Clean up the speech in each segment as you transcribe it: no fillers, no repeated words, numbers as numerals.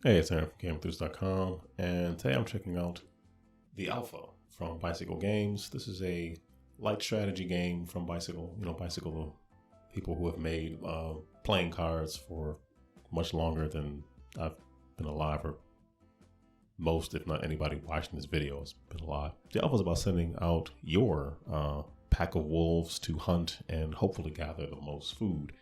Hey, it's Aaron from GameEnthus.com, and today I'm checking out the Alpha from Bicycle Games. This is a light strategy game from Bicycle, Bicycle people who have made playing cards for much longer than I've been alive, or most, if not anybody watching this video has been alive. The Alpha is about sending out your pack of wolves to hunt and hopefully gather the most food.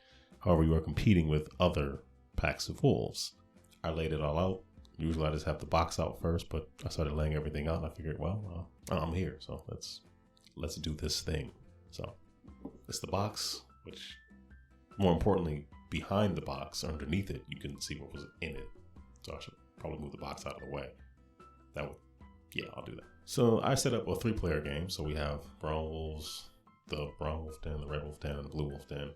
However, you are competing with other packs of wolves. I laid it all out. Usually I just have the box out first, but I started laying everything out and I figured, well, I'm here, so let's do this thing. So it's the box, which more importantly, behind the box, underneath it, you can see what was in it. So I should probably move the box out of the way. I'll do that. So I set up a 3-player game. So we have brown wolves, the brown wolf den, the red wolf den, and the blue wolf den.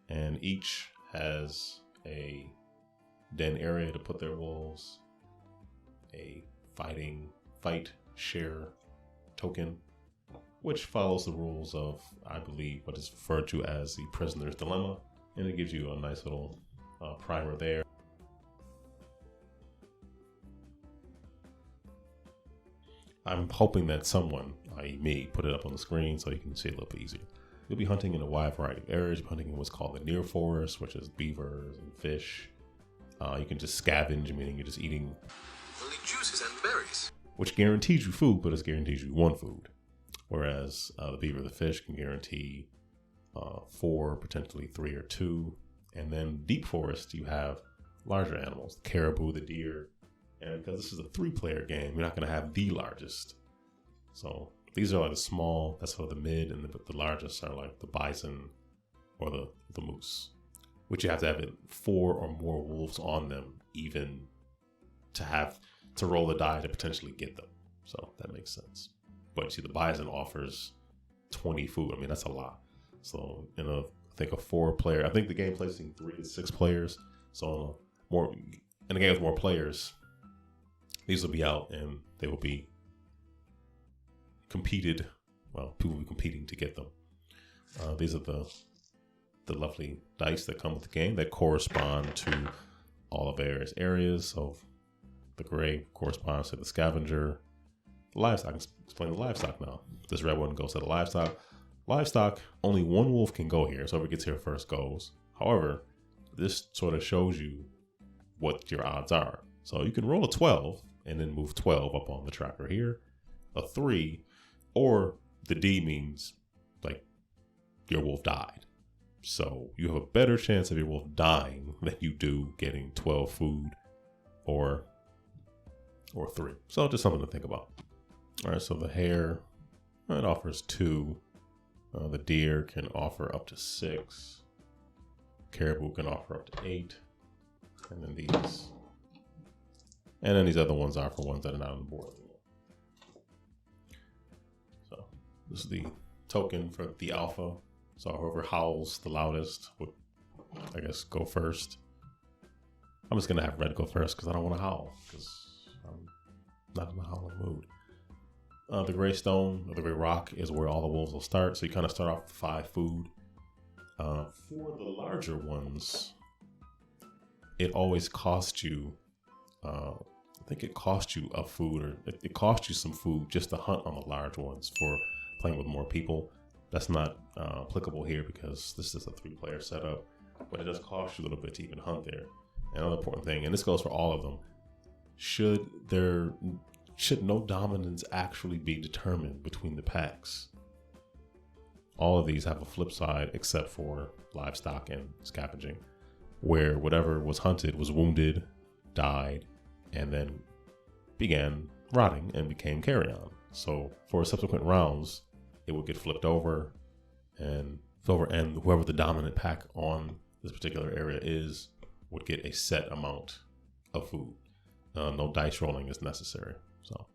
And each has a den area to put their wolves, a fight share token, which follows the rules of, I believe, what is referred to as the prisoner's dilemma, and it gives you a nice little primer there. I'm hoping that someone, i.e. me, put it up on the screen so you can see it a little bit easier. You'll be hunting in a wide variety of areas. You're hunting in what's called the near forest, which is beavers and fish. You can just scavenge, meaning you're just eating only juices and berries, which guarantees you food, but it guarantees you one food. Whereas the beaver, the fish, can guarantee 4, potentially 3 or 2. And then deep forest, you have larger animals, the caribou, the deer. And because this is a 3-player game, you're not going to have the largest. So these are like the small, that's sort of the mid, and the largest are like the bison or the moose, which you have to have 4 or more wolves on them, even to roll the die to potentially get them. So that makes sense. But you see, the bison offers 20 food. I mean, that's a lot. So in I think a 4-player, I think the game plays in 3 to 6 players. So in a game with more players, these will be out and they will be competed. Well, people will be competing to get them. These are the lovely dice that come with the game that correspond to all of various areas. So the gray corresponds to the scavenger. The livestock, explain the livestock now. This red one goes to the livestock. Livestock, only one wolf can go here, so whoever gets here first goes. However, this sort of shows you what your odds are. So you can roll a 12 and then move 12 up on the tracker here, a 3, or the D means like your wolf died. So you have a better chance of your wolf dying than you do getting 12 food or 3. So just something to think about. All right, so the hare, it offers 2. The deer can offer up to 6. Caribou can offer up to 8. And then these other ones are for ones that are not on the board anymore. So this is the token for the alpha. So whoever howls the loudest would, I guess, go first. I'm just going to have red go first because I don't want to howl, because I'm not in the howling mood. The gray stone, or the gray rock, is where all the wolves will start. So you kind of start off with 5 food. For the larger ones, it always costs you, I think it costs you a food, or it costs you some food just to hunt on the large ones for playing with more people. That's not applicable here because this is a 3-player setup, but it does cost you a little bit to even hunt there. Another important thing, and this goes for all of them, should no dominance actually be determined between the packs. All of these have a flip side except for livestock and scavenging, where whatever was hunted was wounded, died, and then began rotting and became carrion. So for subsequent rounds, it would get flipped over, and whoever the dominant pack on this particular area is would get a set amount of food. No dice rolling is necessary. So,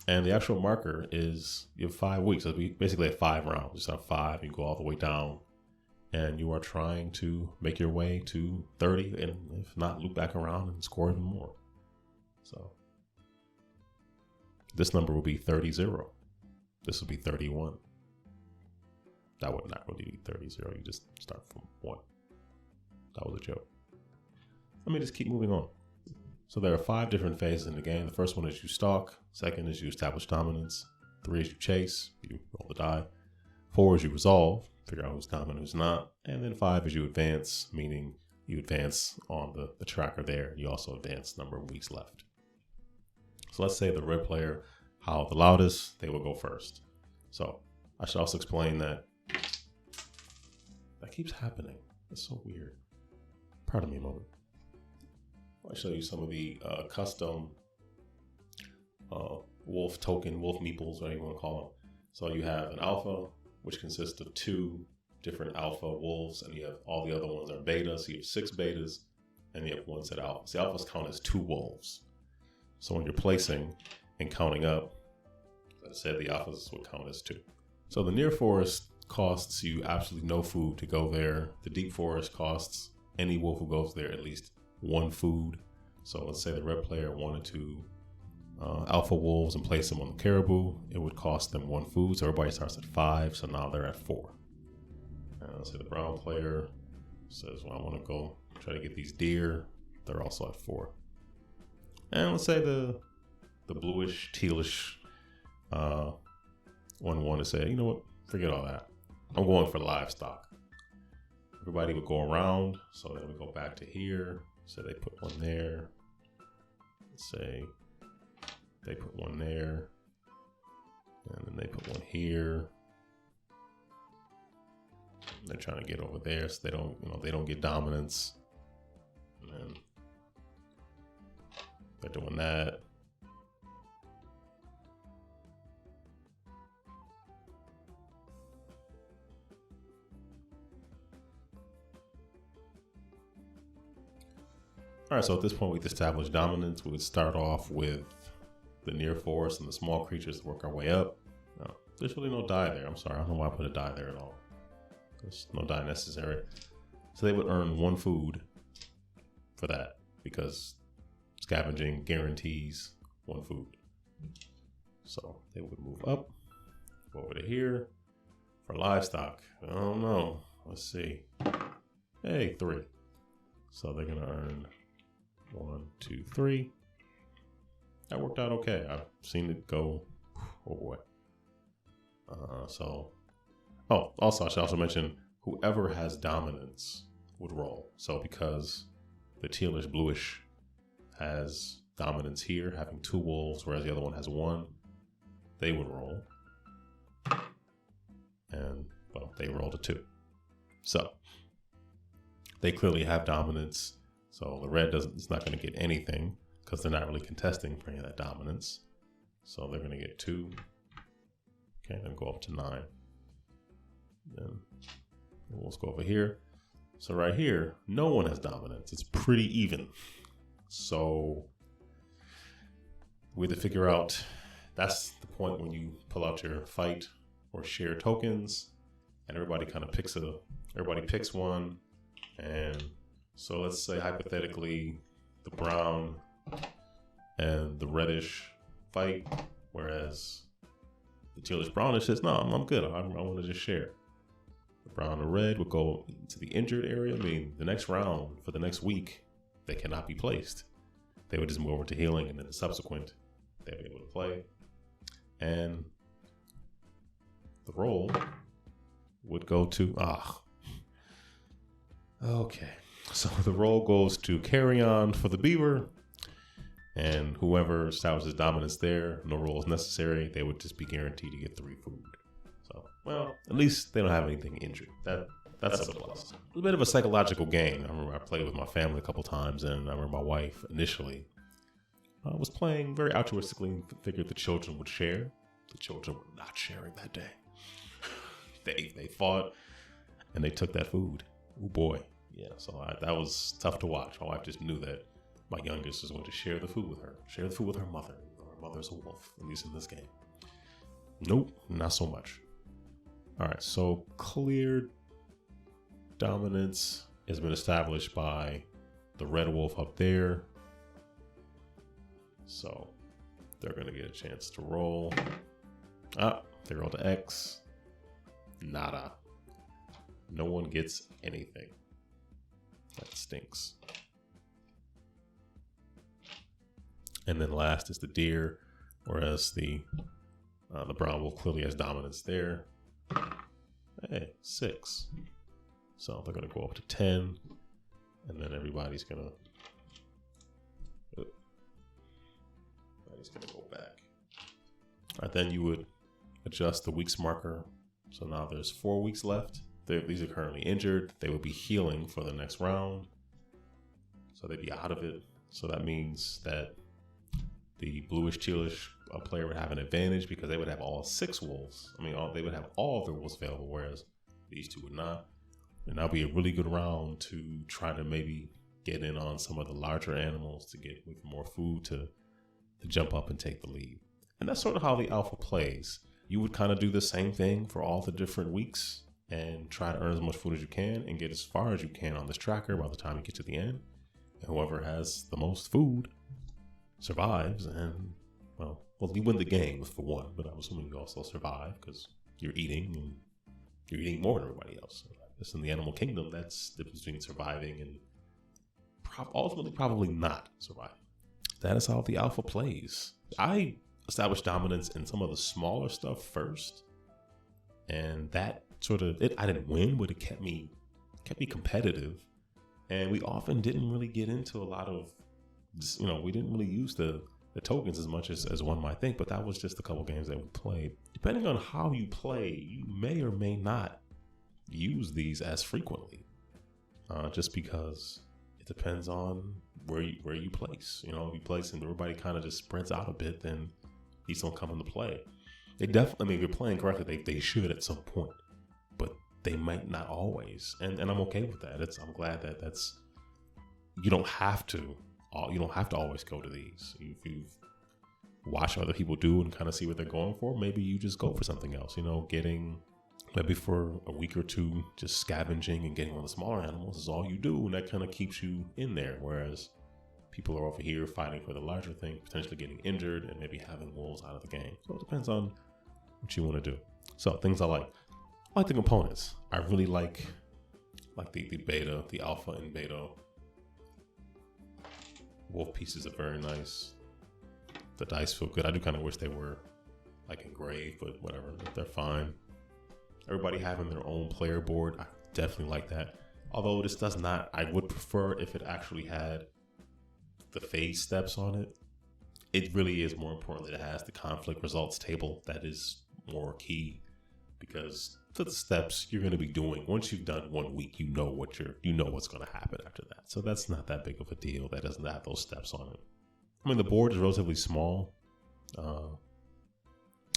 and the actual marker is you have 5 weeks. So we basically have 5 rounds. You start 5, you go all the way down, and you are trying to make your way to 30, and if not, loop back around and score even more. So this number will be 30-0. This will be 31. That would not really be 30-0. You just start from 1. That was a joke. Let me just keep moving on. So there are 5 different phases in the game. The first one is you stalk. Second is you establish dominance. 3 is you chase. You roll the die. 4 is you resolve. Figure out who's dominant, who's not. And then 5 is you advance, meaning you advance on the tracker there. You also advance number of weeks left. So let's say the red player howled the loudest. They will go first. So I should also explain that keeps happening. It's so weird. Pardon me a moment. I'll show you some of the custom wolf meeples, whatever you want to call them. So you have an alpha, which consists of 2 different alpha wolves, and you have all the other ones are beta. So you have 6 betas, and you have 1 set alpha. The alphas count as 2 wolves. So when you're placing and counting up, as I said, the alphas would count as 2. So the near forest costs you absolutely no food to go there. The deep forest costs any wolf who goes there at least 1 food. So let's say the red player wanted to alpha wolves and place them on the caribou. It would cost them 1 food. So everybody starts at 5. So now they're at 4. And let's say the brown player says, well, I want to go try to get these deer. They're also at 4. And let's say the bluish, tealish one wanted to say, you know what, forget all that. I'm going for livestock. Everybody would go around. So then we go back to here. So they put 1 there. Let's say they put 1 there. And then they put 1 here. They're trying to get over there so they don't get dominance. And then they're doing that. All right, so at this point we've established dominance. We would start off with the near forest and the small creatures to work our way up. No, there's really no die there. I'm sorry, I don't know why I put a die there at all. There's no die necessary. So they would earn 1 food for that because scavenging guarantees 1 food. So they would move up, go over to here for livestock. I don't know. Let's see. Hey, 3. So they're gonna earn 1, 2, 3. That worked out okay. I've seen it go. Oh boy. Also, I should also mention whoever has dominance would roll. So because the tealish bluish has dominance here, having 2 wolves, whereas the other one has 1, they would roll. And well, they rolled a 2. So they clearly have dominance. So the red is not going to get anything because they're not really contesting for any of that dominance. So they're going to get 2. Okay, then go up to 9. Then we'll go over here. So right here, no one has dominance. It's pretty even. So we have to figure out, that's the point when you pull out your fight or share tokens, and everybody picks one. And so let's say hypothetically the brown and the reddish fight, whereas the tealish brownish says, no, I'm good. I want to just share. The brown and red would go to the injured area. I mean, the next round for the next week, they cannot be placed. They would just move over to healing, and then the subsequent, they'll be able to play. And the roll would go to, okay. So the roll goes to carry on for the beaver, and whoever establishes dominance there, no roll is necessary. They would just be guaranteed to get 3 food. So, well, at least they don't have anything injured. That's a plus. It's a bit of a psychological game. I remember I played with my family a couple times, and I remember my wife initially was playing very altruistically and figured the children would share. The children were not sharing that day. They fought, and they took that food. Oh boy. Yeah, so that was tough to watch. My wife just knew that my youngest is going to share the food with her. Share the food with her mother. Her mother's a wolf, at least in this game. Nope, not so much. All right, so clear dominance has been established by the red wolf up there. So they're going to get a chance to roll. They rolled to X. Nada. No one gets anything. That stinks. And then last is the deer, whereas the brown wolf clearly has dominance there. Hey, 6. So they're going to go up to 10, and then everybody's going to go back. All right, then you would adjust the weeks marker. So now there's 4 weeks left. These are currently injured. They would be healing for the next round. So they'd be out of it. So that means that the bluish tealish player would have an advantage because they would have all 6 wolves. I mean, they would have all of their wolves available, whereas these 2 would not. And that'll be a really good round to try to maybe get in on some of the larger animals to get more food to jump up and take the lead. And that's sort of how the alpha plays. You would kind of do the same thing for all the different weeks and try to earn as much food as you can and get as far as you can on this tracker by the time you get to the end. And whoever has the most food survives, and well, you win the game for one, but I'm assuming you also survive because you're eating, and you're eating more than everybody else. So I guess in the animal kingdom, that's the difference between surviving and ultimately probably not surviving. That is how the alpha plays. I established dominance in some of the smaller stuff first, and that sort of I didn't win, but it kept me competitive. And we often didn't really get into a lot of, we didn't really use the tokens as much as one might think, but that was just a couple games that we played. Depending on how you play, you may or may not use these as frequently, just because it depends on where you place. If you place and everybody kind of just spreads out a bit, then these don't come into play. They definitely, if you're playing correctly, they should at some point, but they might not always, and I'm okay with that. I'm glad that you don't have to always go to these. If you've watched other people do and kind of see what they're going for, maybe you just go for something else. Getting maybe for a week or two, just scavenging and getting on the smaller animals is all you do, and that kind of keeps you in there. Whereas people are over here fighting for the larger thing, potentially getting injured and maybe having wolves out of the game. So it depends on what you want to do. So things I like the components. I really like the beta, the alpha and beta. Wolf pieces are very nice. The dice feel good. I do kind of wish they were like engraved, but whatever, they're fine. Everybody having their own player board, I definitely like that. Although this does not, I would prefer if it actually had the phase steps on it. It really is more important that it has the conflict results table. That is more key, because to the steps you're going to be doing, once you've done 1 week, you know what's going to happen after that. So that's not that big of a deal. That doesn't have those steps on it. I mean, the board is relatively small.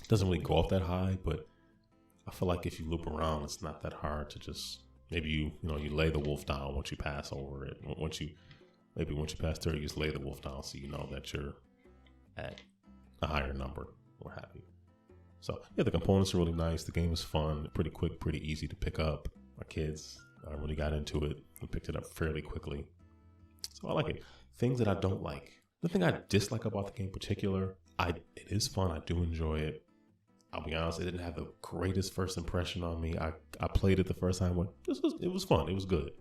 Doesn't really go up that high, but I feel like if you loop around, it's not that hard to just, maybe you lay the wolf down once you pass over it. Once you pass through, you just lay the wolf down so you know that you're at a higher number. We're happy. So yeah, the components are really nice. The game is fun, pretty quick, pretty easy to pick up. My kids really got into it and picked it up fairly quickly. So I like it. Things that I don't like. The thing I dislike about the game in particular, it is fun. I do enjoy it. I'll be honest, it didn't have the greatest first impression on me. I played it the first time. It was fun. It was good.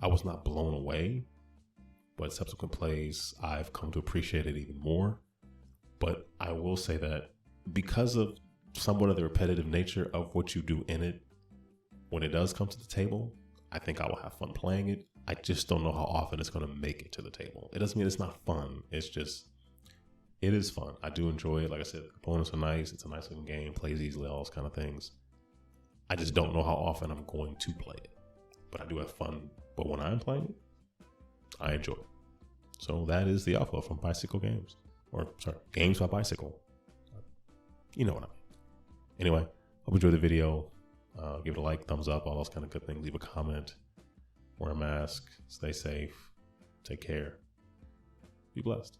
I was not blown away, but subsequent plays, I've come to appreciate it even more. But I will say that because of somewhat of the repetitive nature of what you do in it, when it does come to the table, I think I will have fun playing it. I just don't know how often it's going to make it to the table. It doesn't mean it's not fun. It's just, it is fun. I do enjoy it. Like I said, the components are nice. It's a nice looking game, plays easily, all those kind of things. I just don't know how often I'm going to play it, but I do have fun. But when I'm playing it, I enjoy it. So that is the alpha from Bicycle Games, Games by Bicycle. You know what I mean. Anyway, hope you enjoyed the video. Give it a like, thumbs up, all those kind of good things. Leave a comment. Wear a mask. Stay safe. Take care. Be blessed.